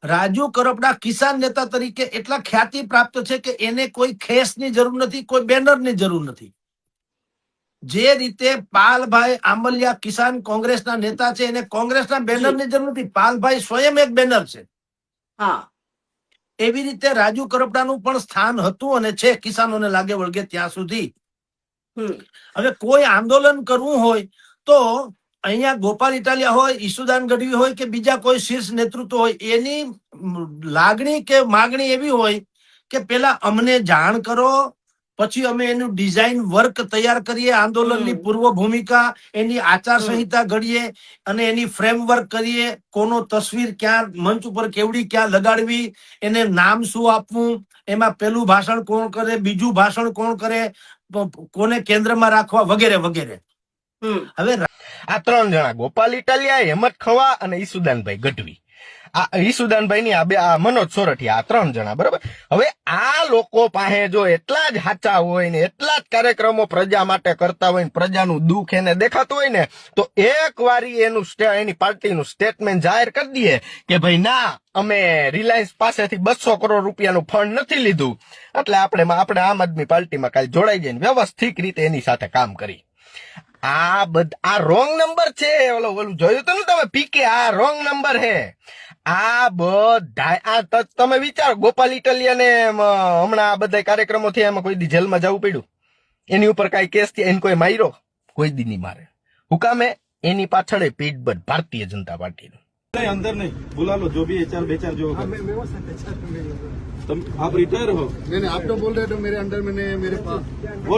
રાજુ કરપડા કિસાન નેતા તરીકે એટલા ખ્યાતિ પ્રાપ્ત છે કે એને કોઈ ખેસની જરૂર નથી, કોઈ બેનરની જરૂર નથી. જે રીતે પાલભાઈ આંબલિયા કિસાન કોંગ્રેસના નેતા છે, એને કોંગ્રેસના બેનરની જરૂર નથી. પાલભાઈ સ્વયં એક બેનર છે. હા, એવી રીતે રાજુ કરપડાનું પણ સ્થાન હતું અને છે, કિસાનોને લાગે વળગે ત્યાં સુધી. હવે કોઈ આંદોલન કરવું હોય તો અહીંયા ગોપાલ ઇટાલિયા હોય, ઈસુદાન ગઢવી હોય કે બીજા કોઈ શીર્ષ નેતૃત્વ હોય, એની લાગણી કે માગણી એવી હોય કે પેલા અમને જાણ કરો, પછી અમે એનું ડિઝાઇન વર્ક તૈયાર કરીએ, આંદોલનની પૂર્વ ભૂમિકા, એની આચાર સંહિતા ઘડીએ અને એની ફ્રેમવર્ક કરીએ, કોનો તસવીર ક્યાં મંચ ઉપર કેવડી ક્યાં લગાડવી, એને નામ શું આપવું, એમાં પેલું ભાષણ કોણ કરે, બીજું ભાષણ કોણ કરે, કોને કેન્દ્રમાં રાખવા વગેરે વગેરે. હવે આ ત્રણ જણા ગોપાલ ઇટાલિયા, હેમંત ખવા અને ઈસુદાનભાઈ ગઢવી, આ ઈસુદાનભાઈ ની આ મનોજ સોરઠિયા, આ ત્રણ જણા, બરાબર. હવે આ લોકો પાસે જો એટલા જ સાચા હોય ને એટલા જ કાર્યક્રમો પ્રજા માટે કરતા હોય ને પ્રજાનું દુઃખ એને દેખાતું હોય ને તો એક વારી એની પાર્ટીનું સ્ટેટમેન્ટ જાહેર કરી દઈએ કે ભાઈ ના, અમે રિલાયન્સ પાસેથી 200 કરોડ રૂપિયાનું ફંડ નથી લીધું, એટલે આપણે આમ આદમી પાર્ટીમાં કાલે જોડાઈ જઈને વ્યવસ્થિત રીતે એની સાથે કામ કરી. આ રોંગ નંબર છે. ઓલું જોયું તો તમે પીકે, આ રોંગ નંબર હે. આ બધા તમે વિચારો, ગોપાલ ઇટાલિયા ને હમણાં આ બધા કાર્યક્રમો થયા, એમાં કોઈ દી જેલમાં જવું પડ્યું? એની ઉપર કઈ કેસ થયા? એને કોઈ માર્યો? કોઈ દી નહીં મારે. હુકામે? એની પાછળ પીઠબળ ભારતીય જનતા પાર્ટીનું. अंदर नहीं बुला लो, जो भी एचआर बेचार जो होगा। तुम आप रिटायर हो? नहीं, आप तो बोल रहे थे मेरे अंडर में मेरे पास वो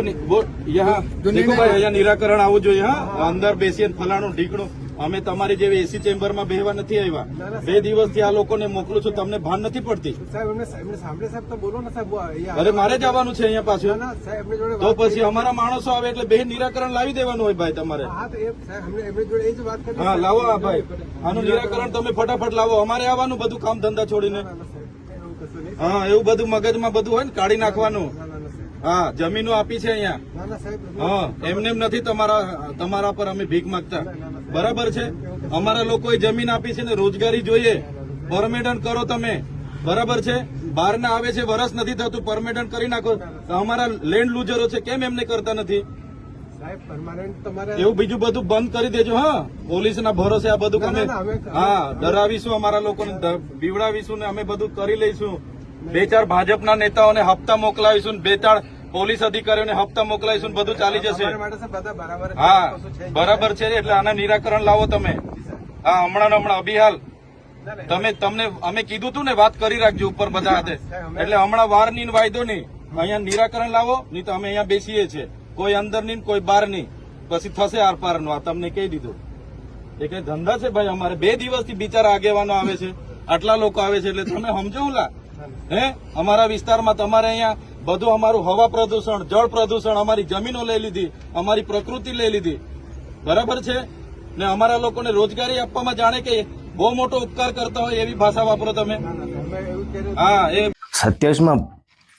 यहाँ देखो भाई, અહીંયા નિરાકરણ આવું જોઈએ. હા, અંદર બેસીને ફલાણું ઢીકણું, અમે તમારી જેવી એસી ચેમ્બર માં બેહવા નથી આવ્યા. 2 દિવસથી આ લોકોને મોકલું છું, તમને ભાન નથી પડતી? અરે મારે જવાનું છે અહીંયા પાછું, તો પછી અમારા માણસો આવે એટલે બે નિરાકરણ લાવી દેવાનું હોય ભાઈ તમારે. હા લાવો, આ ભાઈ આનું નિરાકરણ તમે ફટાફટ લાવો. અમારે આવવાનું બધું કામ ધંધા છોડીને. હા, એવું બધું મગજમાં બધું હોય ને કાઢી નાખવાનું. હા, જમીનો આપી છે અહીંયા. હા, એમને નથી તમારા પર અમે ભીખ માંગતા, બરાબર છે. અમારા લોકોએ જમીન આપી છે ને રોજગારી જોઈએ. પરમિટન્ટ કરો તમે, બરાબર છે. બહાર ના આવે છે, વરસ નથી થતું, પરમિટન્ટ કરી નાખો. અમારા લેન્ડ લુઝરો છે, કેમ એમને કરતા નથી? એવું બીજું બધું બંધ કરી દેજો. હા, પોલીસના ભરોસે આ બધું અમે ડરાવીશું, અમારા લોકોને બીવડાવીશું ને અમે બધું કરી લઈશું. 2-4 ભાજપના નેતાઓને હપ્તા મોકલાવીશું, 2-4 પોલીસ અધિકારીઓને હપ્તા મોકલાવીશું, બધું ચાલી જશે. હા, બરાબર છે. એટલે આના નિરાકરણ લાવો તમે. હા, હમણાં અભિહાલ તમને અમે કીધું તું ને, વાત કરી રાખજો ઉપર બધા હાથે. એટલે હમણાં વાર ની વાયદો નહીં, અહીંયા નિરાકરણ લાવો, નહીં તો અમે અહીંયા બેસીએ છીએ. કોઈ અંદર નહીં, કોઈ બહાર નહીં, પછી થશે આર પાર નું. આ તમને કહી દીધું. એ કઈ ધંધા છે ભાઈ અમારે? 2 દિવસથી બિચારા આગેવાનો આવે છે, આટલા લોકો આવે છે, એટલે તમે સમજો હુલા. હે, અમારા વિસ્તારમાં તમારે અહીંયા બધું અમારું હવા પ્રદૂષણ, જળ પ્રદૂષણ, અમારી જમીનો લઈ લીધી, અમારી પ્રકૃતિ લઈ લીધી, બરાબર છે. ને અમારા લોકોને રોજગારી આપવામાં જાણે કે બહુ મોટો ઉપકાર કરતા હોય એવી ભાષા વાપરો તમે. હા, એ 27માં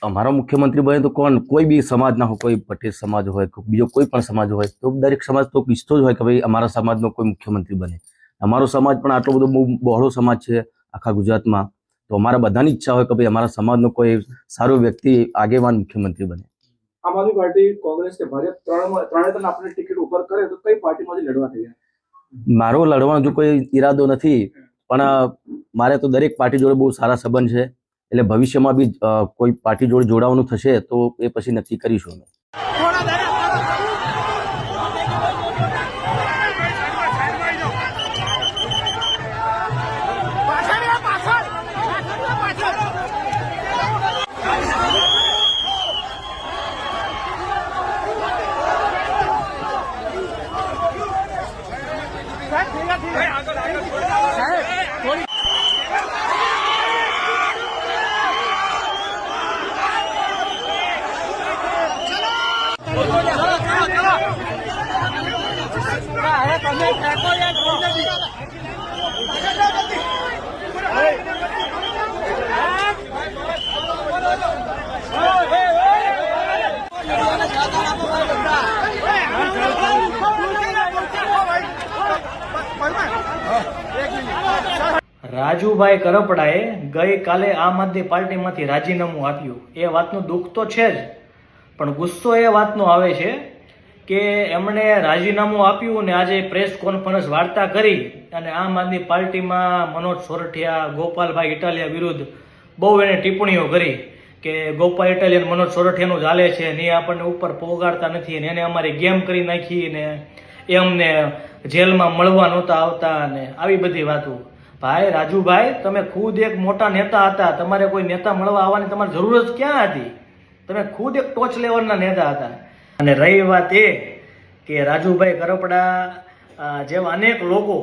અમારો મુખ્યમંત્રી બને તો કોઈ બી સમાજના હોય, કોઈ પટેલ સમાજ હોય, બીજો કોઈ પણ સમાજ હોય, તો દરેક સમાજ તો ઈચ્છતો જ હોય કે ભાઈ અમારા સમાજનો કોઈ મુખ્યમંત્રી બને. અમારો સમાજ પણ આટલો બધો બહુ બહોળો સમાજ છે આખા ગુજરાતમાં, તો અમારા બધાની ઈચ્છા હોય કે ભાઈ અમારા સમાજનો કોઈ સારો વ્યક્તિ આગેવાન મુખ્યમંત્રી બને. આમ આદમી પાર્ટી, કોંગ્રેસ કે ભાજપ ત્રણે આપણે ટિકિટ ઉપર કરે તો કઈ પાર્ટીમાંથી લડવા તૈયાર? મારો લડવાનો જો કોઈ ઈરાદો નથી, પણ મારે તો દરેક પાર્ટી જોડે બહુ સારા સંબંધ છે, એટલે ભવિષ્યમાં બી કોઈ પાર્ટી જોડે જોડાવાનું થશે તો એ પછી નક્કી કરીશું અમે. રાજુભાઈ કરપડાએ ગઈકાલે આમ આદમી પાર્ટીમાંથી રાજીનામું આપ્યું. એ વાતનું દુઃખ તો છે જ, પણ ગુસ્સો એ વાતનો આવે છે કે એમણે રાજીનામું આપ્યું ને આજે પ્રેસ કોન્ફરન્સ વાર્તા કરી અને આમ આદમી પાર્ટીમાં મનોજ સોરઠિયા, ગોપાલભાઈ ઇટાલિયા વિરુદ્ધ બહુ એને ટિપ્પણીઓ કરી કે ગોપાલ ઇટાલિયન મનોજ સોરઠિયાનું ચાલે છે ને એ આપણને ઉપર પોગાડતા નથી ને એને અમારી ગેમ કરી નાખી ને એ અમને જેલમાં મળવા નહોતા આવતા ને આવી બધી વાતો. ભાઈ રાજુભાઈ, તમે ખુદ એક મોટા નેતા હતા, તમારે કોઈ નેતા મળવા આવવાની તમારી જરૂર જ ક્યાં હતી? તમે ખુદ એક ટોચ લેવલના નેતા હતા. અને રહી વાત એ કે રાજુભાઈ કરપડા જેવા અનેક લોકો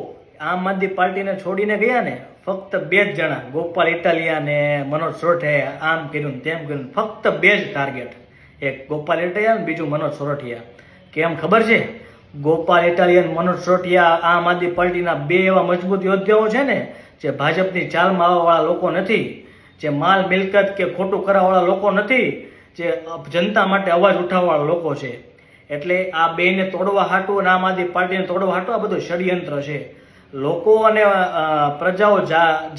આમ આદમી પાર્ટીને છોડીને ગયા ને, ફક્ત 2 જ જણા, ગોપાલ ઇટાલિયા ને મનોજ સોરઠિયાએ આમ કર્યું તેમ કર્યું, ફક્ત 2 જ ટાર્ગેટ, એક ગોપાલ ઇટાલિયા, બીજું મનોજ સોરઠિયા. કેમ ખબર છે? ગોપાલ ઇટાલિયન, મનોજ સોરઠિયા આમ આદમી પાર્ટીના 2 એવા મજબૂત યોદ્ધાઓ છે ને જે ભાજપની ચાલમાં આવવાવાળા લોકો નથી, જે માલ મિલકત કે ખોટું કરાવવાળા લોકો નથી, જે જનતા માટે અવાજ ઉઠાવવાળા લોકો છે. એટલે આ બેને તોડવા હાટું અને આમ આદમી પાર્ટીને તોડવા હાટું આ બધું ષડયંત્ર છે. લોકો અને પ્રજાઓ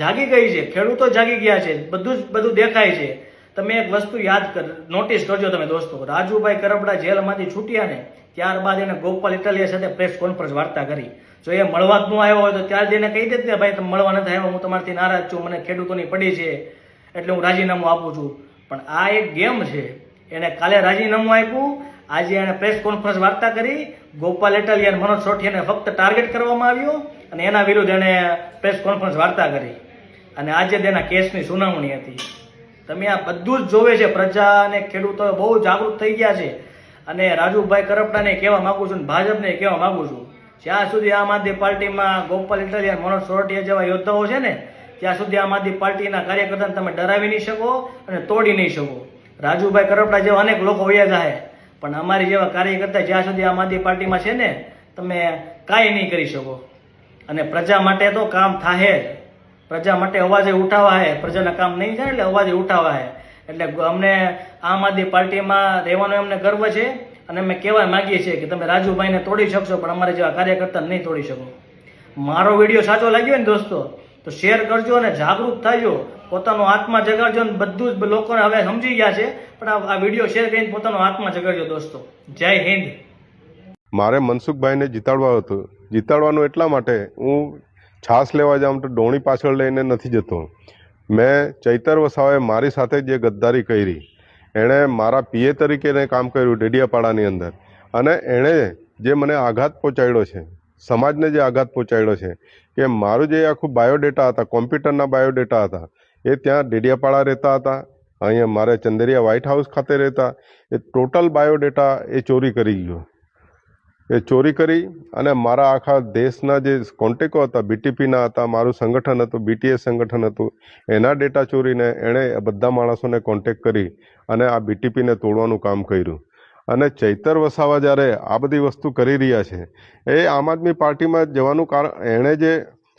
જાગી ગઈ છે, ખેડૂતો જાગી ગયા છે, બધું દેખાય છે. તમે એક વસ્તુ નોટિસ કરજો તમે દોસ્તો, રાજુભાઈ કરપડા જેલમાંથી છૂટ્યા ને ત્યારબાદ એને ગોપાલ ઇટાલિયા સાથે પ્રેસ કોન્ફરન્સ વાર્તા કરી. જો એ મળવા જ ન આવ્યો હોય તો ત્યારે એને કહી દેત ને ભાઈ તમે મળવા નથી આવ્યો, હું તમારાથી નારાજ છું, મને ખેડૂતોની પડી છે એટલે હું રાજીનામું આપું છું. પણ આ એક ગેમ છે. એને કાલે રાજીનામું આપ્યું, આજે એને પ્રેસ કોન્ફરન્સ વાર્તા કરી, ગોપાલ ઇટાલિયા અને મનોજ સોરઠિયાને ફક્ત ટાર્ગેટ કરવામાં આવ્યો અને એના વિરુદ્ધ એને પ્રેસ કોન્ફરન્સ વાર્તા કરી અને આજે તેના કેસની સુનાવણી હતી. તમે આ બધું જ જોવે છે. પ્રજા અને ખેડૂતો બહુ જાગૃત થઈ ગયા છે. અને રાજુભાઈ કરપડાને કહેવા માંગુ છું, ભાજપને કહેવા માંગુ છું, જ્યાં સુધી આમ આદમી પાર્ટીમાં ગોપાલ ઇટાલિયા, મનોજ સોરઠિયા જેવા યોદ્ધાઓ છે ને ત્યાં સુધી આમ આદમી પાર્ટીના કાર્યકર્તાને તમે ડરાવી નહીં શકો અને તોડી નહીં શકો. રાજુભાઈ કરપડા જેવા અનેક લોકો વયા જાય, પણ અમારી જેવા કાર્યકર્તા જ્યાં સુધી આમ આદમી પાર્ટીમાં છે ને તમે કાંઈ નહીં કરી શકો. અને પ્રજા માટે તો કામ થાય જ, પ્રજા માટે અવાજે ઉઠાવા હે, પ્રજાના કામ નહીં થાય એટલે અવાજે ઉઠાવા હે. એટલે અમને આમ આદમી પાર્ટીમાં રહેવાનો અમને ગર્વ છે અને અમે કહેવા માંગીએ છીએ કે તમે રાજુભાઈને તોડી શકશો પણ અમારા જેવા કાર્યકર્તાને નહીં તોડી શકો. મારો વિડીયો સાચો લાગ્યો ને દોસ્તો તો શેર કરજો અને જાગૃત થજો, પોતાનો આત્મા જગાડજો. અને બધું જ લોકોને હવે સમજી ગયા છે, પણ આ વિડીયો શેર કરીને પોતાનો આત્મા જગાડજો દોસ્તો. જય હિન્દ. મારે મનસુખભાઈને જીતાડવા હતું. જીતાડવાનું એટલા માટે હું છાસ લેવા જાઉં તો ડોણી પાછળ લઈને નથી જતો. મેં ચૈતર વસાવાએ મારી સાથે જે ગદ્દારી કરી, એણે મારા પીએ તરીકે કામ કર્યું ડેડિયાપાડાની અંદર, અને એણે જે મને આઘાત પહોંચાડ્યો છે, સમાજને જે આઘાત પહોંચાડ્યો છે કે મારું જે આખું બાયોડેટા હતા, કોમ્પ્યુટરના બાયોડેટા હતા, એ ત્યાં ડેડિયાપાડા રહેતા હતા, અહીંયા મારે ચંદેરિયા વ્હાઇટ હાઉસ ખાતે રહેતા, એ ટોટલ બાયોડેટા એ ચોરી કરી ગયો. એ ચોરી કરી અને મારા આખા દેશના જે કોન્ટેક્ટો હતા, બીટીપીના હતા, મારું સંગઠન હતું, બીટીએસ સંગઠન હતું, એના ડેટા ચોરીને એણે બધા માણસોને કોન્ટેક્ટ કરી અને આ બીટીપીને તોડવાનું કામ કર્યું. અને ચૈતર વસાવા જ્યારે આ બધી વસ્તુ કરી રહ્યા છે, એ આમ આદમી પાર્ટીમાં જવાનું કારણ એણે જે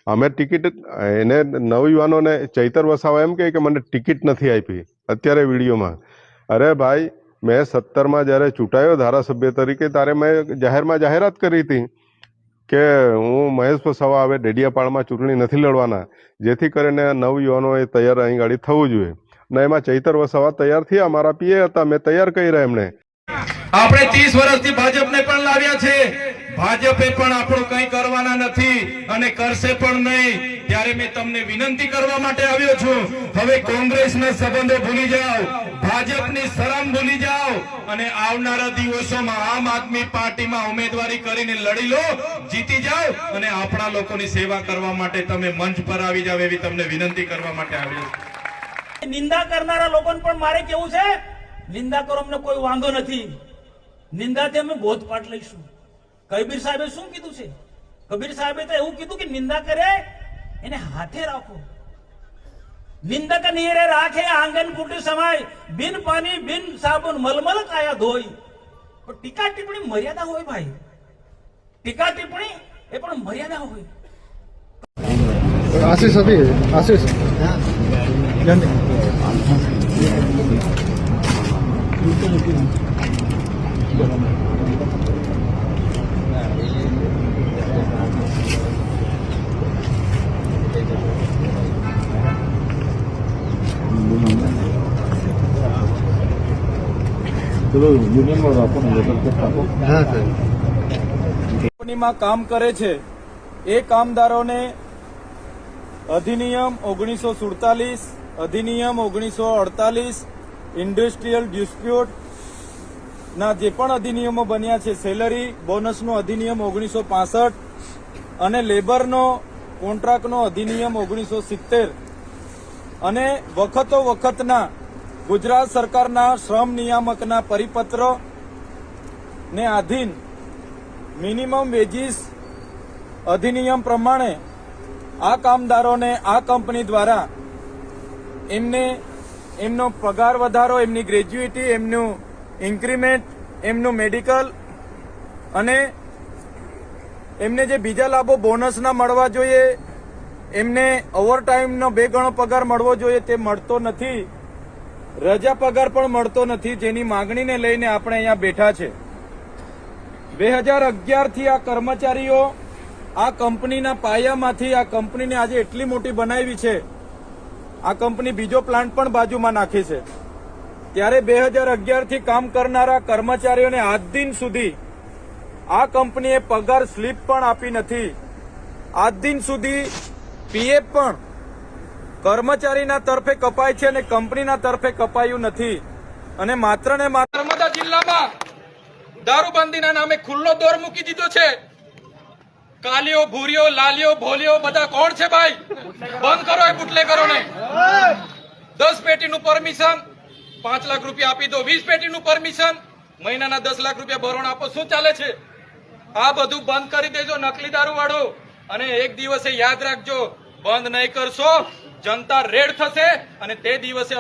અમે ટિકિટ એને નવયુવાનોને ચૈતર વસાવા એમ કહે કે મને ટિકિટ નથી આપી અત્યારે વિડીયોમાં. અરે ભાઈ, મેં 17માં જ્યારે ચૂંટાયો ધારાસભ્ય તરીકે ત્યારે મેં જાહેરાત કરી હતી કે હું મહેશ વસાવા હવે ડેડિયાપાડામાં ચૂંટણી નથી લડવાના, જેથી કરીને નવયુવાનોએ તૈયાર અહીં ગાડી થવું જોઈએ. અને એમાં ચૈતર વસાવા તૈયાર થયા, મારા પીએ હતા, મેં તૈયાર કર્યા એમને. આપણે 30 વર્ષથી ભાજપને પણ લાવ્યા છે, ભાજપે પણ આપણું કંઈ કરવાના નથી અને કરશે પણ નહીં. ત્યારે મેં તમને વિનંતી કરવા માટે આવ્યો છું, હવે કોંગ્રેસના સંબંધો ભૂલી જાઓ, ભાજપની શરમ ભૂલી જાઓ અને આવનારા દિવસોમાં આમ આદમી પાર્ટીમાં ઉમેદવારી કરીને લડી લો, જીતી જાઓ અને આપણા લોકોની સેવા કરવા માટે તમે મંચ પર આવી જાવ એવી તમને વિનંતી કરવા માટે આવ્યો છું. નિંદા કરનારા લોકોને પણ મારે કેવું છે, નિંદા કરો અમને કોઈ વાંધો નથી, નિંદાથી અમે બોધપાઠ લઈશું. કબીર સાહેબે શું કીધું છે? કબીર સાહેબે તો એવું કીધું કે નિંદા કરે એને હાથે રાખો, નિંદક નીરે રાખે આંગન કુટી સમાય, બિન પાણી બિન સાબુન મલમલ કાયા ધોઈ. પણ ટીકા ટિપ્પણી મર્યાદા હોય ભાઈ, ટીકા ટિપ્પણી એ પણ મર્યાદા હોય. आशीष अभी आशीष કંપનીમાં કામ કરે છે એ કામદારોને અધિનિયમ 1947, અધિનિયમ 1948, ઇન્ડસ્ટ્રીયલ ડિસ્પ્યુટ ના જે પણ અધિનિયમો બન્યા છે, સેલરી બોનસનો અધિનિયમ 1965 અને લેબરનો કોન્ટ્રાક્ટનો અધિનિયમ 1970 અને વખતો વખતના ગુજરાત સરકારના શ્રમ નિયામકના પરિપત્ર ને આધીન મિનિમમ વેજીસ અધિનિયમ પ્રમાણે આ કામદારોને આ કંપની દ્વારા એમનો પગાર વધારો, એમની ગ્રેજ્યુઇટી, એમનું ઇન્ક્રીમેન્ટ, એમનું મેડિકલ અને એમને જે બીજા લાભો બોનસના મળવા જોઈએ, એમને ઓવરટાઈમનો 2 ગણો પગાર મળવો જોઈએ તે મળતો નથી. રજા પગાર પણ મળતો નથી, જેની માંગણીને લઈને આપણે અહીંયા બેઠા છે. 2011 થી આ કર્મચારીઓ આ કંપનીના પાયામાંથી આ કંપનીને આજે એટલી મોટી બનાવી છે. આ કંપની બીજો પ્લાન્ટ પણ બાજુમાં નાખી છે. ત્યારે 2011 થી કામ કરનારા કર્મચારીઓને આજ દિન સુધી આ કંપનીએ પગાર સ્લીપ પણ આપી નથી. આજ દિન સુધી પીએફ પણ કર્મચારીના તરફે કપાય છે અને કંપનીના તરફે કપાયું નથી. અને માત્ર ને માત્ર નર્મદા જિલ્લામાં દારૂબંધીના નામે ખુલ્લો દોર મૂકી દીધો છે. કાલીઓ, ભૂરીઓ, લાલીઓ, ભોલીઓ બધા કોણ છે ભાઈ? બંધ કરો એ બુટલેગરોને. 10 પેટીનું પરમિશન 5 લાખ રૂપિયા આપી દો, 20 પેટીનું પરમિશન મહિનાના 10 લાખ રૂપિયા ભરણ આપો. શું ચાલે છે? આ બધું બંધ કરી દેજો, નકલી દારૂ વાળો. અને એક દિવસે યાદ રાખજો, બંધ નહીં કરશો જનતા રેડ થશે અને તે દિવસે